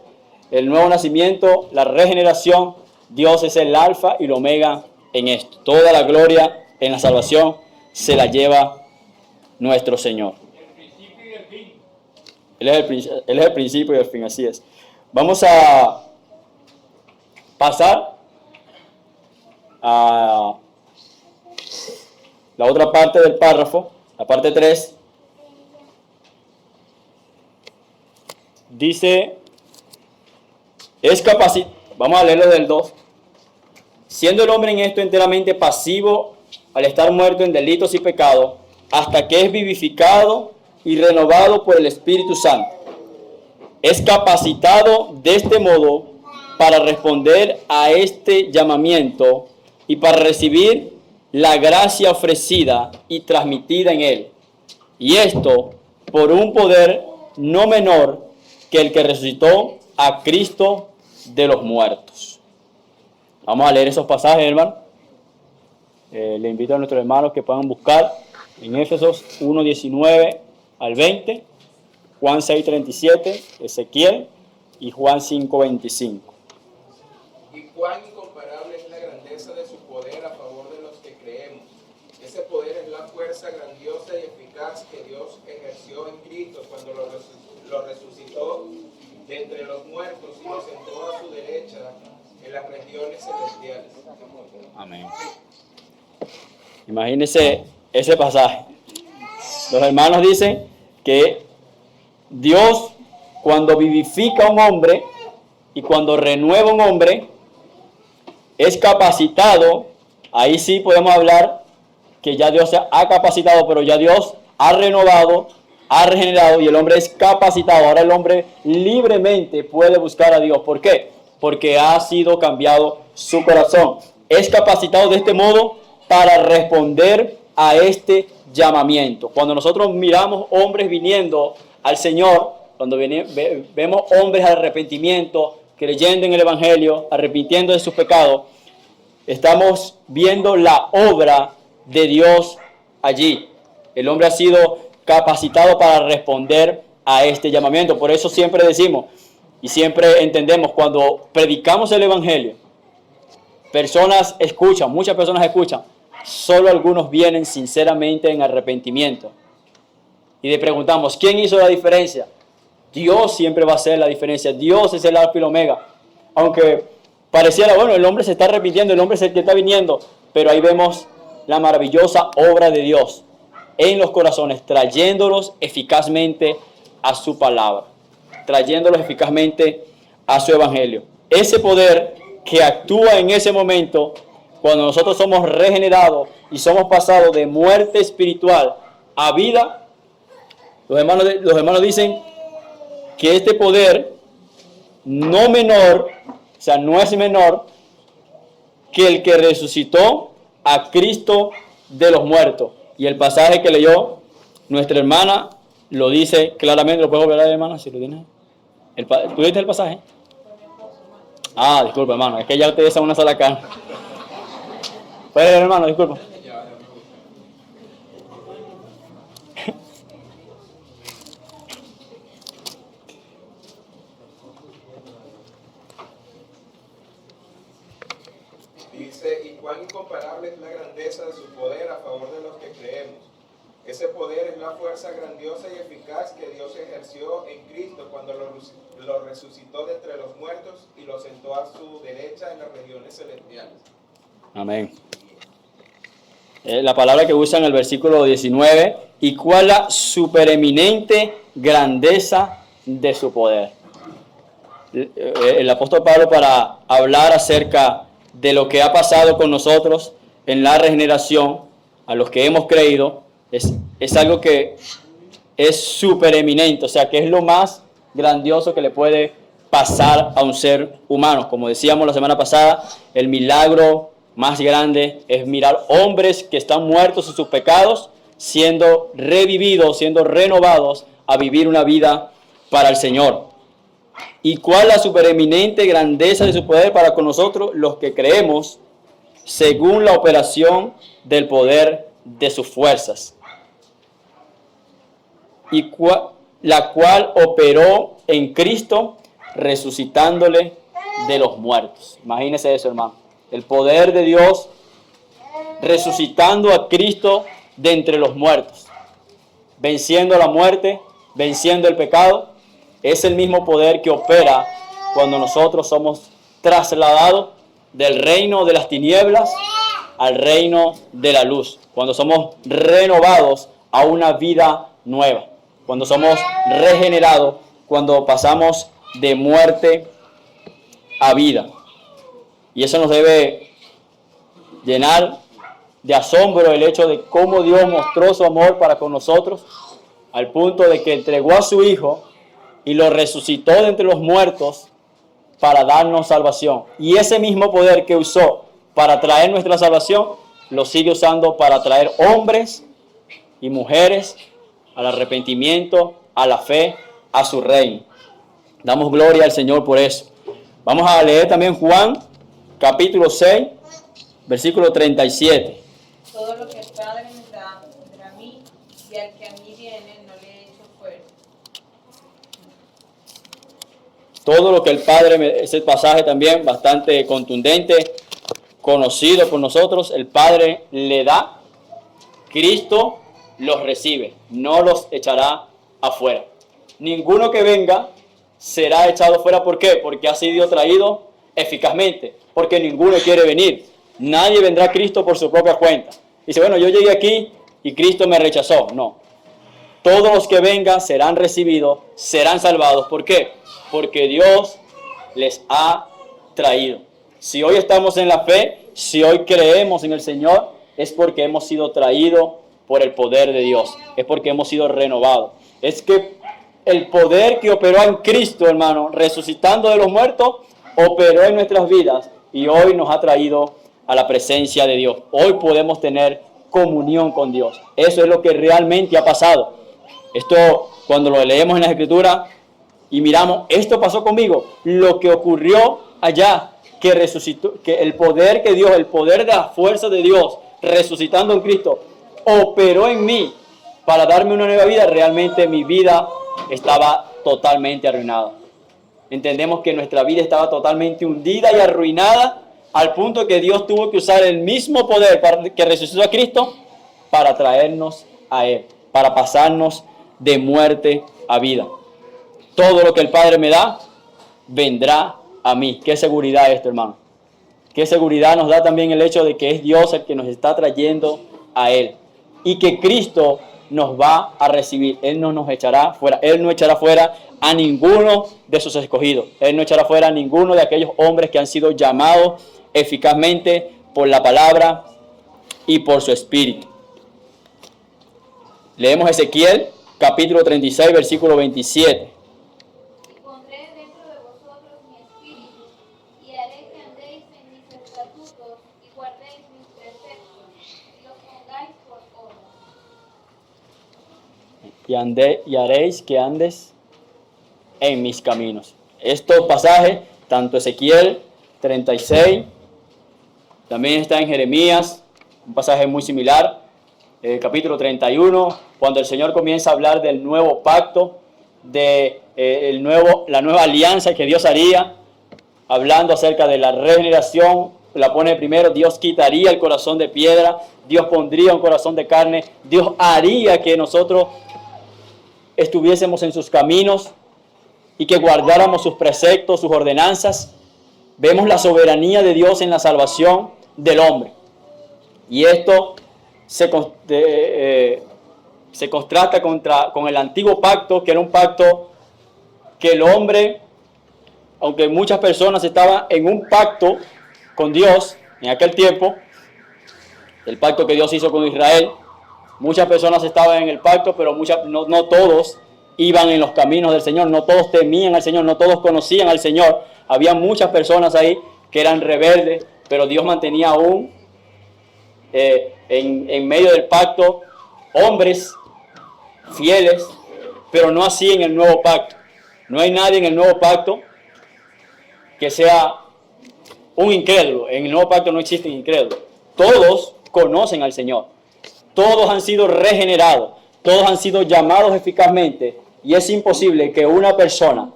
El nuevo nacimiento, la regeneración, Dios es el alfa y el omega en esto. Toda la gloria en la salvación se la lleva nuestro Señor. Él es el principio y el fin, así es. Vamos a pasar a la otra parte del párrafo, la parte 3. Dice, vamos a leerlo del 2. Siendo el hombre en esto enteramente pasivo al estar muerto en delitos y pecados, hasta que es vivificado y renovado por el Espíritu Santo. Es capacitado de este modo para responder a este llamamiento y para recibir la gracia ofrecida y transmitida en él. Y esto por un poder no menor que el que resucitó a Cristo de los muertos. Vamos a leer esos pasajes, hermano. Le invito a nuestros hermanos que puedan buscar en Éfesos 1:19 al 20, Juan 6:37, Ezequiel y Juan 5:25. Y cuán incomparable es la grandeza de su poder a favor de los que creemos. Ese poder es la fuerza grandiosa y eficaz que Dios ejerció en Cristo cuando lo resucitó de entre los muertos y lo sentó a su derecha en las regiones celestiales. Amén. Imagínense ese pasaje. Los hermanos dicen que Dios, cuando vivifica a un hombre y cuando renueva a un hombre, es capacitado. Ahí sí podemos hablar que ya Dios se ha capacitado, pero ya Dios ha renovado, ha regenerado y el hombre es capacitado. Ahora el hombre libremente puede buscar a Dios. ¿Por qué? Porque ha sido cambiado su corazón. Es capacitado de este modo para responder a este llamamiento. Cuando nosotros miramos hombres viniendo al Señor, cuando vemos hombres al arrepentimiento, creyendo en el Evangelio, arrepintiendo de sus pecados, estamos viendo la obra de Dios allí. El hombre ha sido capacitado para responder a este llamamiento. Por eso siempre decimos y siempre entendemos, cuando predicamos el Evangelio, muchas personas escuchan, solo algunos vienen sinceramente en arrepentimiento. Y le preguntamos, ¿quién hizo la diferencia? Dios siempre va a hacer la diferencia. Dios es el alfa y el omega. Aunque pareciera, bueno, el hombre se está arrepintiendo, el hombre es el que está viniendo, pero ahí vemos la maravillosa obra de Dios en los corazones, trayéndolos eficazmente a su palabra, trayéndolos eficazmente a su evangelio. Ese poder que actúa en ese momento, cuando nosotros somos regenerados y somos pasados de muerte espiritual a vida, los hermanos dicen que este poder no menor, o sea, no es menor que el que resucitó a Cristo de los muertos. Y el pasaje que leyó nuestra hermana lo dice claramente. ¿Lo puedo ver, hermana, si lo tienes? ¿Tú leíste el pasaje? Ah, disculpa, hermano, es que ya ustedes son una sola carne. Puede leer, hermano, disculpa. Dice, y cuán incomparable es la grandeza de su poder a favor de los que creemos. Ese poder es la fuerza grandiosa y eficaz que Dios ejerció en Cristo cuando lo resucitó de entre los muertos y lo sentó a su derecha en las regiones celestiales. Amén. La palabra que usa en el versículo 19, y cuál la supereminente grandeza de su poder. El apóstol Pablo, para hablar acerca de lo que ha pasado con nosotros en la regeneración, a los que hemos creído, es algo que es supereminente, o sea, que es lo más grandioso que le puede pasar a un ser humano. Como decíamos la semana pasada, el milagro más grande es mirar hombres que están muertos en sus pecados, siendo revividos, siendo renovados a vivir una vida para el Señor. ¿Y cuál la supereminente grandeza de su poder para con nosotros, los que creemos, según la operación del poder de sus fuerzas? Y la cual operó en Cristo, resucitándole de los muertos. Imagínense eso, hermano. El poder de Dios resucitando a Cristo de entre los muertos, venciendo la muerte, venciendo el pecado. Es el mismo poder que opera cuando nosotros somos trasladados del reino de las tinieblas al reino de la luz, cuando somos renovados a una vida nueva, cuando somos regenerados, cuando pasamos de muerte a vida. Y eso nos debe llenar de asombro, el hecho de cómo Dios mostró su amor para con nosotros, al punto de que entregó a su Hijo y lo resucitó de entre los muertos para darnos salvación. Y ese mismo poder que usó para traer nuestra salvación, lo sigue usando para traer hombres y mujeres al arrepentimiento, a la fe, a su reino. Damos gloria al Señor por eso. Vamos a leer también Juan, capítulo 6, versículo 37. Todo lo que el Padre me da vendrá a mí, y al que a mí viene no le echo fuera. Todo lo que el Padre, ese pasaje también bastante contundente, conocido por nosotros, el Padre le da, Cristo los recibe, no los echará afuera. Ninguno que venga será echado fuera. ¿Por qué? Porque ha sido traído eficazmente, porque ninguno quiere venir. Nadie vendrá a Cristo por su propia cuenta. Dice, bueno, yo llegué aquí y Cristo me rechazó. No. Todos los que vengan serán recibidos, serán salvados. ¿Por qué? Porque Dios les ha traído. Si hoy estamos en la fe, si hoy creemos en el Señor, es porque hemos sido traídos por el poder de Dios. Es porque hemos sido renovados. Es que el poder que operó en Cristo, hermano, resucitando de los muertos, operó en nuestras vidas y hoy nos ha traído a la presencia de Dios. Hoy podemos tener comunión con Dios. Eso es lo que realmente ha pasado. Esto, cuando lo leemos en la Escritura y miramos, esto pasó conmigo, lo que ocurrió allá, que resucitó, que el poder que Dios, el poder de la fuerza de Dios, resucitando en Cristo, operó en mí para darme una nueva vida. Realmente mi vida estaba totalmente arruinada. Entendemos que nuestra vida estaba totalmente hundida y arruinada, al punto que Dios tuvo que usar el mismo poder que resucitó a Cristo para traernos a Él, para pasarnos de muerte a vida. Todo lo que el Padre me da, vendrá a mí. Qué seguridad esto, hermano. Qué seguridad nos da también el hecho de que es Dios el que nos está trayendo a Él. Y que Cristo nos va a recibir. Él no nos echará fuera. Él no echará fuera a ninguno de sus escogidos. Él no echará fuera a ninguno de aquellos hombres que han sido llamados eficazmente por la palabra y por su espíritu. Leemos Ezequiel, capítulo 36, versículo 27. Pondré dentro de vosotros mi espíritu, y haré que andéis en mis estatutos, y haréis que andes en mis caminos. Estos pasajes, tanto Ezequiel 36, también está en Jeremías, un pasaje muy similar, capítulo 31, cuando el Señor comienza a hablar del nuevo pacto, de la nueva alianza que Dios haría, hablando acerca de la regeneración. La pone primero: Dios quitaría el corazón de piedra, Dios pondría un corazón de carne, Dios haría que nosotros estuviésemos en sus caminos y que guardáramos sus preceptos, sus ordenanzas. Vemos la soberanía de Dios en la salvación del hombre. Y esto se contrasta con el antiguo pacto, que era un pacto que el hombre, aunque muchas personas estaban en un pacto con Dios en aquel tiempo, el pacto que Dios hizo con Israel, muchas personas estaban en el pacto, pero no todos iban en los caminos del Señor, no todos temían al Señor, no todos conocían al Señor. Había muchas personas ahí que eran rebeldes, pero Dios mantenía aún en medio del pacto hombres fieles, pero no así en el nuevo pacto. No hay nadie en el nuevo pacto que sea un incrédulo. En el nuevo pacto no existen incrédulos. Todos conocen al Señor. Todos han sido regenerados. Todos han sido llamados eficazmente. Y es imposible que una persona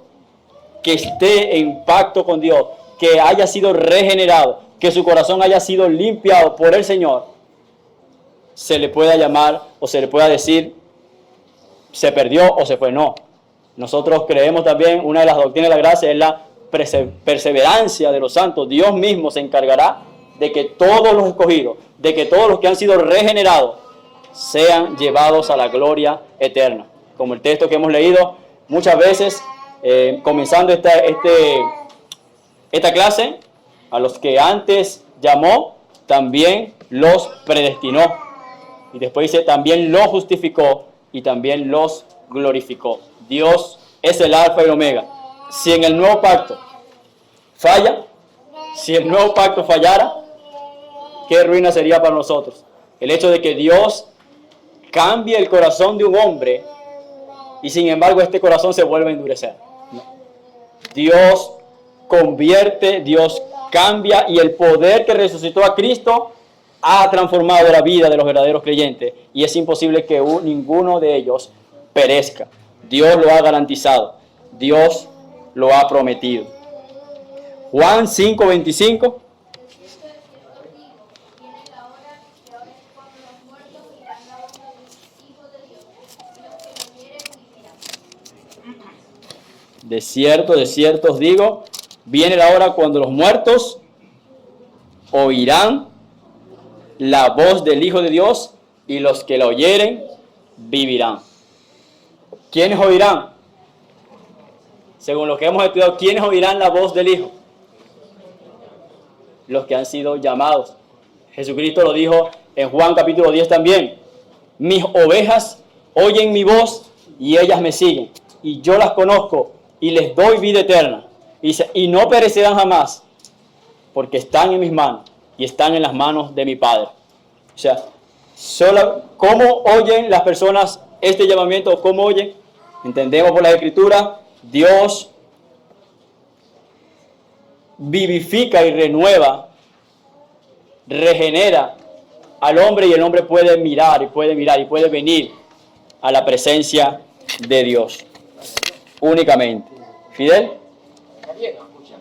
que esté en pacto con Dios, que haya sido regenerado, que su corazón haya sido limpiado por el Señor, se le pueda llamar o se le pueda decir se perdió o se fue. No. Nosotros creemos también, una de las doctrinas de la gracia es la perseverancia de los santos. Dios mismo se encargará de que todos los escogidos, de que todos los que han sido regenerados sean llevados a la gloria eterna. Como el texto que hemos leído muchas veces, comenzando esta clase: a los que antes llamó, también los predestinó. Y después dice: también los justificó y también los glorificó. Dios es el alfa y el omega. Si en el nuevo pacto falla, si el nuevo pacto fallara, qué ruina sería para nosotros el hecho de que Dios cambie el corazón de un hombre y sin embargo este corazón se vuelve a endurecer. No. Dios convierte, Dios cambia, y el poder que resucitó a Cristo ha transformado la vida de los verdaderos creyentes, y es imposible que ninguno de ellos perezca. Dios lo ha garantizado, Dios lo ha prometido. Juan 5:25. De cierto os digo, viene la hora cuando los muertos oirán la voz del Hijo de Dios, y los que la oyeren vivirán. ¿Quiénes oirán? Según lo que hemos estudiado, ¿quiénes oirán la voz del Hijo? Los que han sido llamados. Jesucristo lo dijo en Juan capítulo 10 también: mis ovejas oyen mi voz y ellas me siguen, y yo las conozco y les doy vida eterna, y no perecerán jamás, porque están en mis manos y están en las manos de mi Padre. O sea, ¿cómo oyen las personas este llamamiento? ¿Cómo oyen? Entendemos por la Escritura: Dios vivifica y renueva, regenera al hombre, y el hombre puede mirar y puede venir a la presencia de Dios únicamente. ¿Fidel? Está bien, no, escucha.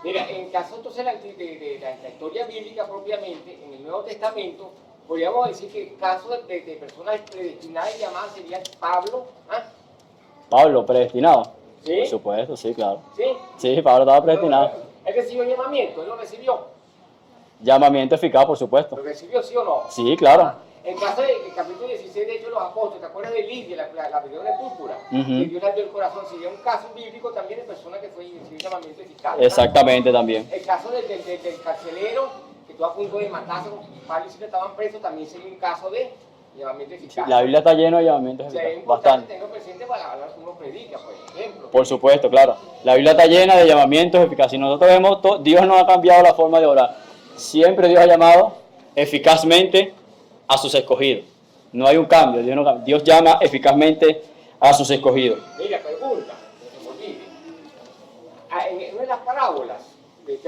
Mira, en caso entonces de la historia bíblica propiamente, en el Nuevo Testamento, podríamos decir que el caso de personas predestinadas y llamadas sería Pablo. ¿Ah? Pablo, predestinado. ¿Sí? Por supuesto, sí, claro. ¿Sí? Sí, Pablo estaba predestinado. Él recibió llamamiento, él lo recibió. Llamamiento eficaz, por supuesto. ¿Lo recibió, sí o no? Sí, claro. En caso del capítulo 16 de Hechos de los Apóstoles, ¿te acuerdas de Lidia, la viuda de púrpura? Que Dios le dio el corazón. Sería un caso bíblico también de persona que fue recibió llamamiento eficaz. Exactamente, también. El caso del carcelero, que estuvo a punto de matarse, Pablo y Silas estaban presos, también sería un caso de llamamiento eficaz. La Biblia está llena de llamamientos O sea, eficaces. es importante Bastante. tenerlo presente para hablar que uno predica, por ejemplo. Por supuesto, claro. La Biblia está llena de llamamientos eficaces. Y nosotros vemos, Dios no ha cambiado la forma de orar. Siempre Dios ha llamado eficazmente a sus escogidos. No hay un cambio. Dios llama eficazmente a sus escogidos. Mira, pregunta, no se me olvide. En una de las parábolas del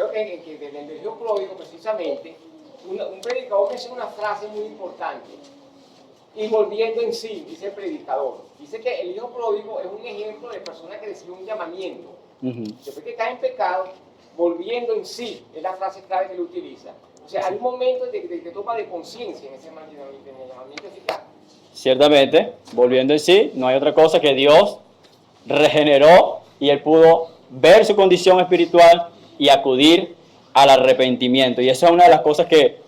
hijo pródigo, precisamente, un predicador menciona una frase muy importante. Y volviendo en sí, dice el predicador. Dice que el hijo pródigo es un ejemplo de persona que recibe un llamamiento. Después que cae en pecado, volviendo en sí, es la frase clave que él utiliza. O sea, hay un momento de toma de conciencia en ese llamamiento eficaz. Ciertamente, volviendo en sí, no hay otra cosa que Dios regeneró y él pudo ver su condición espiritual y acudir al arrepentimiento. Y esa es una de las cosas que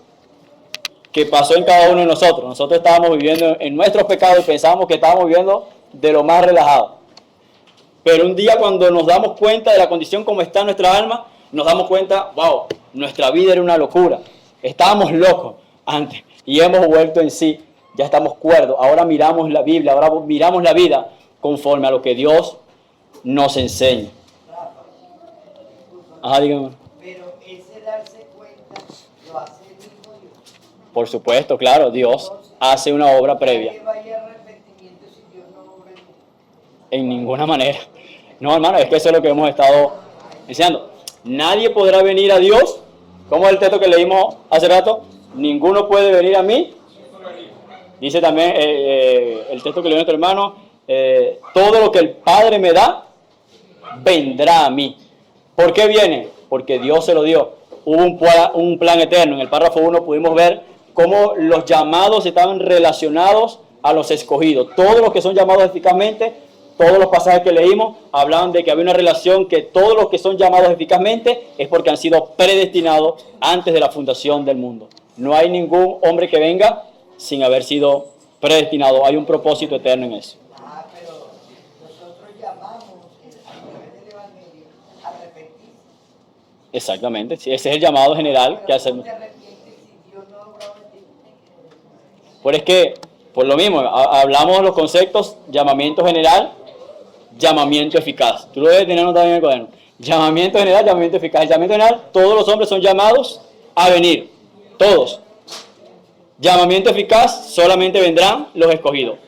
pasó en cada uno de nosotros. Nosotros estábamos viviendo en nuestros pecados y pensábamos que estábamos viviendo de lo más relajado. Pero un día cuando nos damos cuenta de la condición como está nuestra alma, nos damos cuenta, wow, nuestra vida era una locura. Estábamos locos antes y hemos vuelto en sí. Ya estamos cuerdos. Ahora miramos la Biblia, ahora miramos la vida conforme a lo que Dios nos enseña. Ajá, dígame. Pero ese darse cuenta lo hace el mismo Dios. Por supuesto, claro, Dios hace una obra previa. ¿Qué vaya arrepentimiento si Dios no obra en mí? En ninguna manera. No, hermano, es que eso es lo que hemos estado enseñando. Nadie podrá venir a Dios. ¿Cómo es el texto que leímos hace rato? Ninguno puede venir a mí. Dice también el texto que leí nuestro hermano, todo lo que el Padre me da, vendrá a mí. ¿Por qué viene? Porque Dios se lo dio. Hubo un plan eterno. En el párrafo 1 pudimos ver cómo los llamados estaban relacionados a los escogidos. Todos los que son llamados eficazmente, todos los pasajes que leímos hablaban de que había una relación, que todos los que son llamados eficazmente es porque han sido predestinados antes de la fundación del mundo. No hay ningún hombre que venga sin haber sido predestinado. Hay un propósito eterno en eso. Pero nosotros llamamos a través del Evangelio a arrepentirse. Exactamente, sí, ese es el llamado general que hacemos. ¿Cómo te arrepientes si Dios no ha obrado en ti? Por es que, por lo mismo, hablamos de los conceptos llamamiento general, llamamiento eficaz. Tú lo debes tener anotado en el cuaderno. Llamamiento general, llamamiento eficaz. El llamamiento general, todos los hombres son llamados a venir. Todos. Llamamiento eficaz, solamente vendrán los escogidos.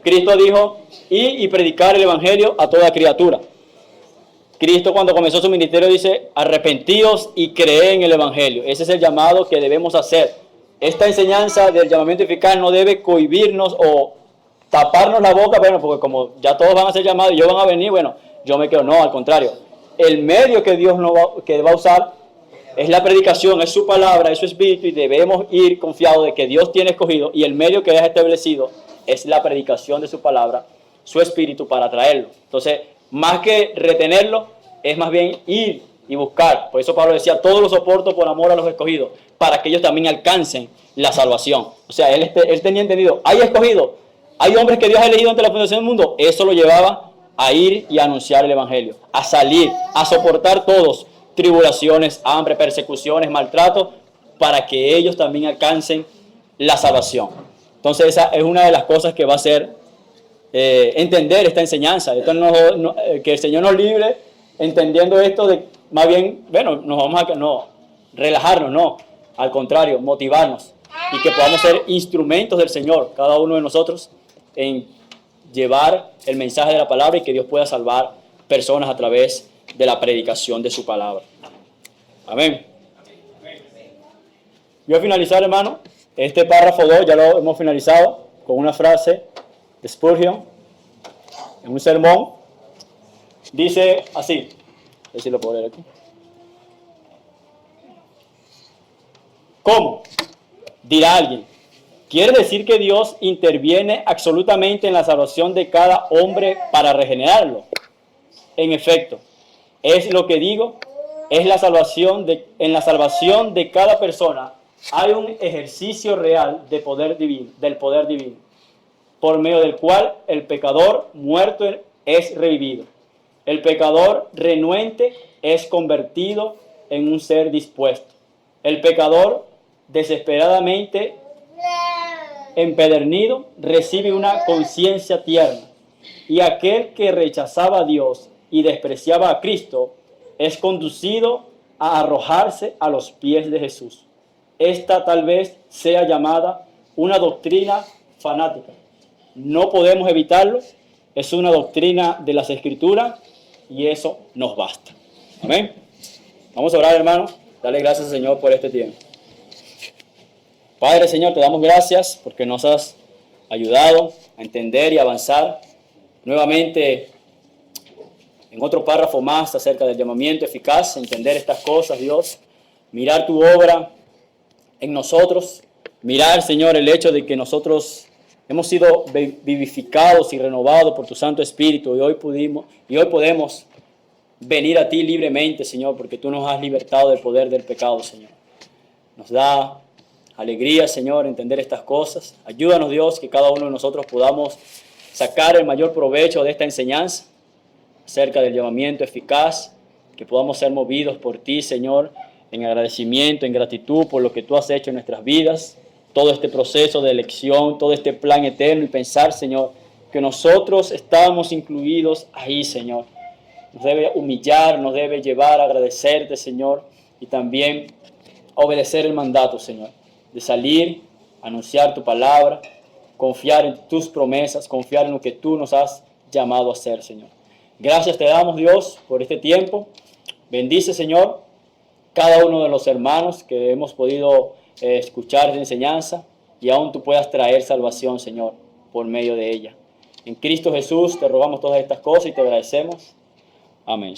Cristo dijo, y predicar el evangelio a toda criatura. Cristo cuando comenzó su ministerio dice, arrepentíos y creed en el evangelio. Ese es el llamado que debemos hacer. Esta enseñanza del llamamiento eficaz no debe cohibirnos o taparnos la boca, bueno, porque como ya todos van a ser llamados y ellos van a venir, bueno, yo me quedo. No, al contrario. El medio que Dios que va a usar es la predicación, es su palabra, es su espíritu, y debemos ir confiados de que Dios tiene escogido, y el medio que Él ha establecido es la predicación de su palabra, su espíritu, para traerlo. Entonces, más que retenerlo, es más bien ir y buscar. Por eso Pablo decía, todo lo soporto por amor a los escogidos, para que ellos también alcancen la salvación. O sea, él tenía entendido, hay escogidos, hay hombres que Dios ha elegido ante la fundación del mundo. Eso lo llevaba a ir y a anunciar el evangelio, a salir, a soportar todos tribulaciones, hambre, persecuciones, maltratos, para que ellos también alcancen la salvación. Entonces esa es una de las cosas que va a hacer entender esta enseñanza. Esto que el Señor nos libre entendiendo esto de, más bien, bueno, nos vamos a relajarnos, no, al contrario, motivarnos, y que podamos ser instrumentos del Señor, cada uno de nosotros, en llevar el mensaje de la palabra, y que Dios pueda salvar personas a través de la predicación de su palabra. Amén. Voy a finalizar, hermano, este párrafo 2, ya lo hemos finalizado, con una frase de Spurgeon, en un sermón. Dice así, a ver si lo puedo leer aquí. ¿Cómo? Dirá alguien. ¿Quiere decir que Dios interviene absolutamente en la salvación de cada hombre para regenerarlo? En efecto, es lo que digo, es la salvación en la salvación de cada persona hay un ejercicio real del poder divino, por medio del cual el pecador muerto es revivido. El pecador renuente es convertido en un ser dispuesto. El pecador desesperadamente empedernido recibe una conciencia tierna. Y aquel que rechazaba a Dios y despreciaba a Cristo es conducido a arrojarse a los pies de Jesús. Esta tal vez sea llamada una doctrina fanática. No podemos evitarlo, es una doctrina de las Escrituras y eso nos basta. Amén. Vamos a orar, hermano. Dale gracias al Señor por este tiempo. Padre, Señor, te damos gracias porque nos has ayudado a entender y avanzar nuevamente en otro párrafo más acerca del llamamiento eficaz, entender estas cosas, Dios, mirar tu obra en nosotros, mirar, Señor, el hecho de que nosotros hemos sido vivificados y renovados por tu Santo Espíritu y hoy podemos venir a ti libremente, Señor, porque tú nos has libertado del poder del pecado, Señor. Nos da alegría, Señor, entender estas cosas. Ayúdanos, Dios, que cada uno de nosotros podamos sacar el mayor provecho de esta enseñanza acerca del llamamiento eficaz, que podamos ser movidos por ti, Señor, en agradecimiento, en gratitud por lo que tú has hecho en nuestras vidas, todo este proceso de elección, todo este plan eterno y pensar, Señor, que nosotros estamos incluidos ahí, Señor. Nos debe humillar, nos debe llevar a agradecerte, Señor, y también obedecer el mandato, Señor, de salir, anunciar tu palabra, confiar en tus promesas, confiar en lo que tú nos has llamado a hacer, Señor. Gracias te damos, Dios, por este tiempo. Bendice, Señor, cada uno de los hermanos que hemos podido escuchar esta enseñanza y aún tú puedas traer salvación, Señor, por medio de ella. En Cristo Jesús te rogamos todas estas cosas y te agradecemos. Amén.